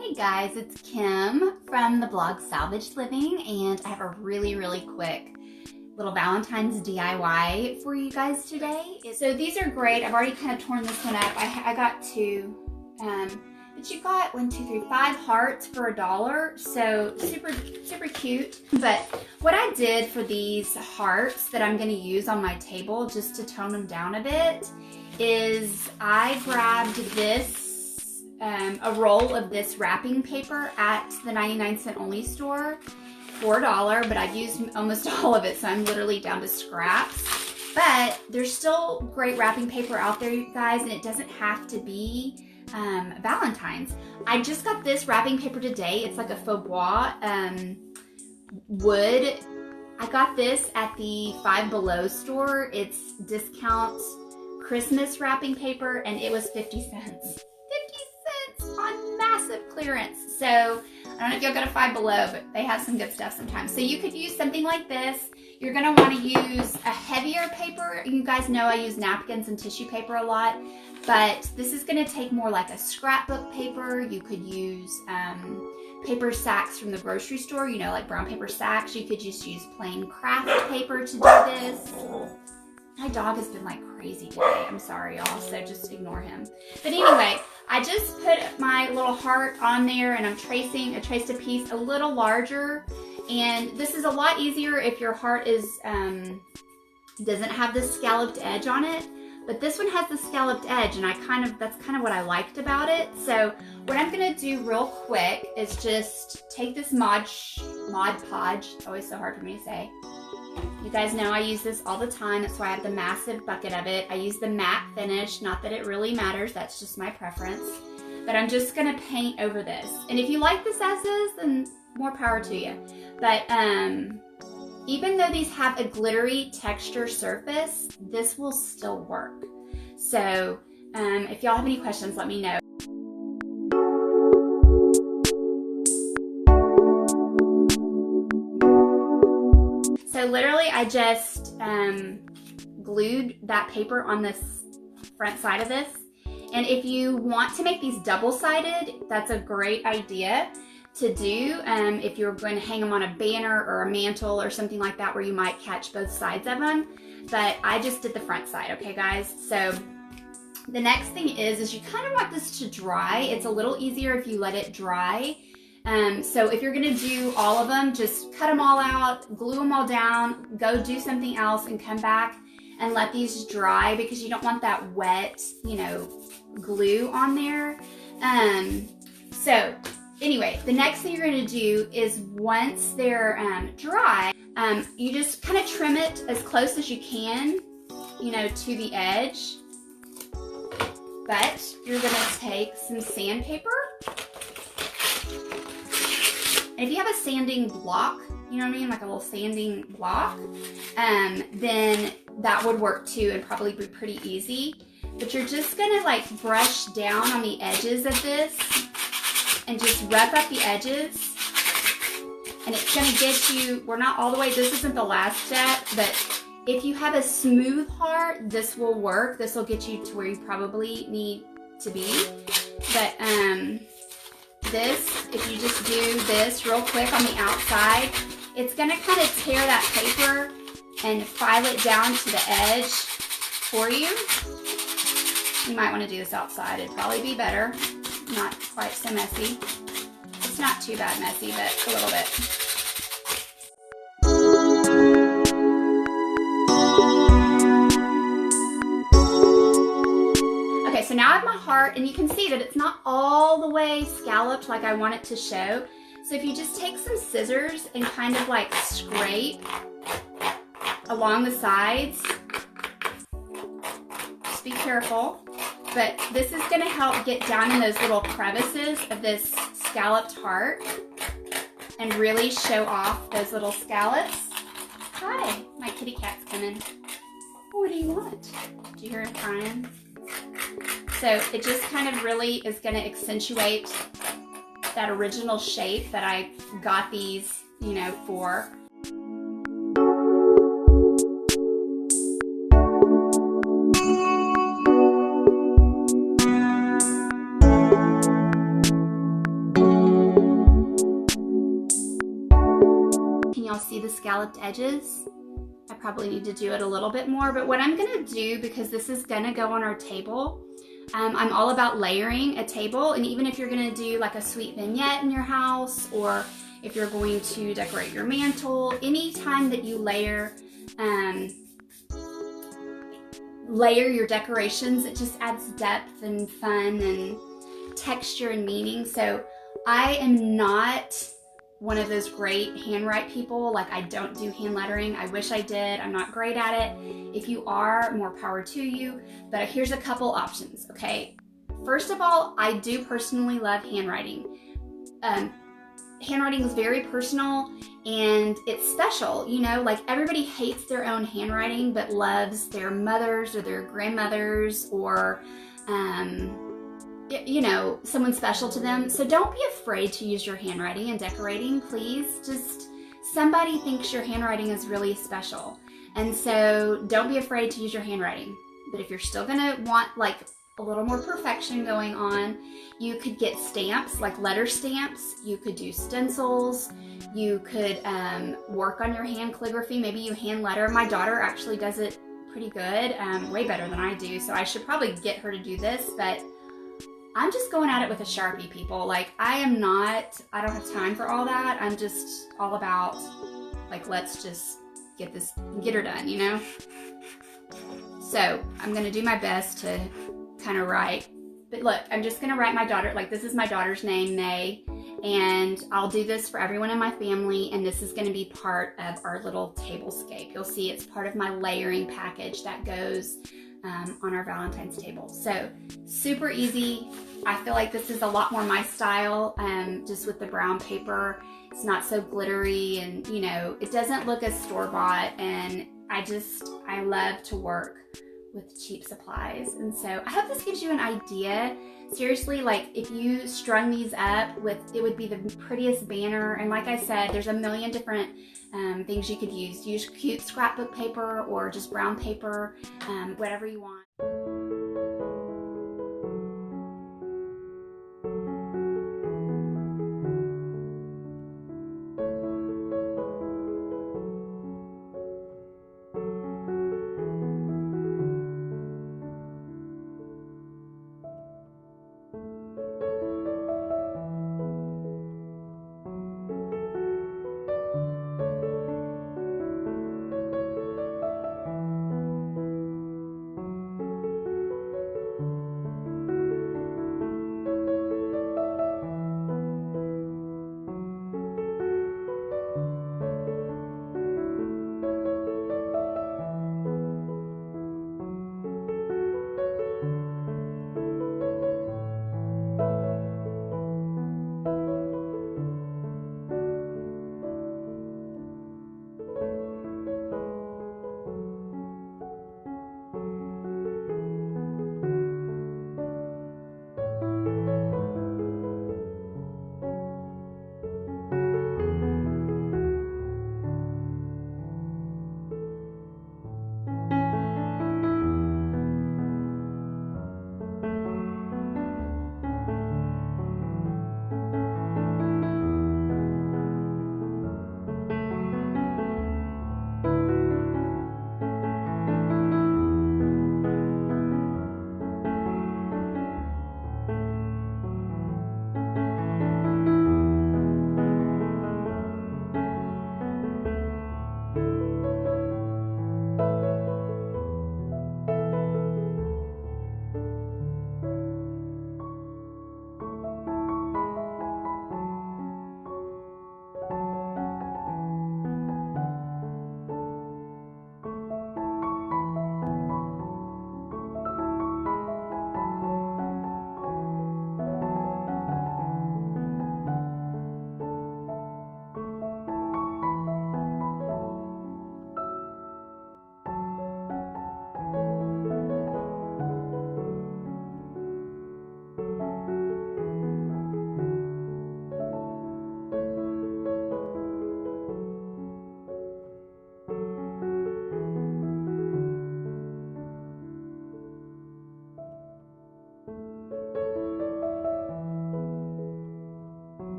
Hey guys, it's Kim from the blog Salvaged Living, and I have a really quick little Valentine's DIY for you guys today. So these are great. I've already kind of torn this one up. I got two, but you got 5 hearts for $1. So super cute. But what I did for these hearts that I'm going to use on my table just to tone them down a bit is I grabbed this a roll of this wrapping paper at the 99-cent only store for $1, but I've used almost all of it, so I'm literally down to scraps. But there's still great wrapping paper out there, you guys, and it doesn't have to be Valentine's. I just got this wrapping paper today. It's like a faux bois wood. I got this at the Five Below store. It's discount Christmas wrapping paper, and it was 50 cents. On massive clearance. So I don't know if you'll go to Five Below, but they have some good stuff sometimes. So you could use something like this. You're going to want to use a heavier paper. You guys know I use napkins and tissue paper a lot, but this is going to take more like a scrapbook paper. You could use paper sacks from the grocery store, you know, like brown paper sacks. You could just use plain craft paper to do this. My dog has been like crazy today. I'm sorry, y'all, so just ignore him. But anyway, I just put my little heart on there and I traced a piece a little larger. And this is a lot easier if your heart is doesn't have this scalloped edge on it. But this one has the scalloped edge, and that's kind of what I liked about it. So what I'm gonna do real quick is just take this Mod Podge, always so hard for me to say. You guys know I use this all the time. That's why I have the massive bucket of it. I use the matte finish, not that it really matters. That's just my preference. But I'm just gonna paint over this. And if you like this as is, then more power to you. But even though these have a glittery texture surface, this will still work. So if y'all have any questions, let me know. So literally I just glued that paper on this front side of this. And if you want to make these double-sided, that's a great idea to do if you're going to hang them on a banner or a mantle or something like that where you might catch both sides of them. But I just did the front side, okay guys? So the next thing is you kind of want this to dry. It's a little easier if you let it dry. So if you're gonna do all of them, just cut them all out, glue them all down, go do something else and come back and let these dry because you don't want that wet, glue on there. So anyway, the next thing you're gonna do is once they're dry, you just kind of trim it as close as you can, to the edge. But you're gonna take some sandpaper. And if you have a sanding block, you know what I mean, like a little sanding block, then that would work too and probably be pretty easy. But you're just gonna like brush down on the edges of this and just rough up the edges. And it's gonna get you, we're not all the way, this isn't the last step, but if you have a smooth heart, this will work. This will get you to where you probably need to be. But this, if you just do this real quick on the outside, it's gonna kind of tear that paper and file it down to the edge for you. You might want to do this outside. It'd probably be better. Not quite so messy. It's not too bad messy, but a little bit. So now I have my heart, and you can see that it's not all the way scalloped like I want it to show. So if you just take some scissors and kind of like scrape along the sides, just be careful, but this is gonna help get down in those little crevices of this scalloped heart and really show off those little scallops. Hi, my kitty cat's coming. What do you want? Do you hear him crying? So it just kind of really is going to accentuate that original shape that I got these, for. y'all see the scalloped edges? I probably need to do it a little bit more, but what I'm gonna do, because this is gonna go on our table, I'm all about layering a table, and even if you're gonna do like a sweet vignette in your house, or if you're going to decorate your mantle, anytime that you layer your decorations, it just adds depth and fun and texture and meaning. So I am not one of those great handwrite people. Like, I don't do hand lettering. I wish I did. I'm not great at it. If you are, more power to you. But here's a couple options, okay? First of all, I do personally love handwriting. Handwriting is very personal and it's special, you know, like everybody hates their own handwriting but loves their mother's or their grandmother's, or you know, someone special to them. So don't be afraid to use your handwriting in decorating, please. Just, somebody thinks your handwriting is really special, and so don't be afraid to use your handwriting. But if you're still gonna want like a little more perfection going on, you could get stamps, like letter stamps. You could do stencils. You could work on your hand calligraphy. Maybe you hand letter. My daughter actually does it pretty good, way better than I do, so I should probably get her to do this, but I'm just going at it with a Sharpie, people. Like, I don't have time for all that. I'm just all about, like, let's just get her done, you know? So I'm gonna do my best to kind of write. But look, I'm just gonna write my daughter, like, this is my daughter's name, May, and I'll do this for everyone in my family, and this is gonna be part of our little tablescape. You'll see it's part of my layering package that goes on our Valentine's table. So super easy. I feel like this is a lot more my style, just with the brown paper. It's not so glittery, and you know, it doesn't look as store-bought, and I love to work with cheap supplies. And so I hope this gives you an idea. Seriously, like, if you strung these up it would be the prettiest banner. And like I said, there's a million different things you could use. Use cute scrapbook paper or just brown paper, whatever you want.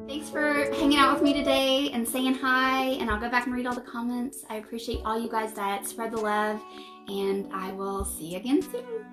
Thanks for hanging out with me today and saying hi, and I'll go back and read all the comments. I appreciate all you guys that spread the love, and I will see you again soon.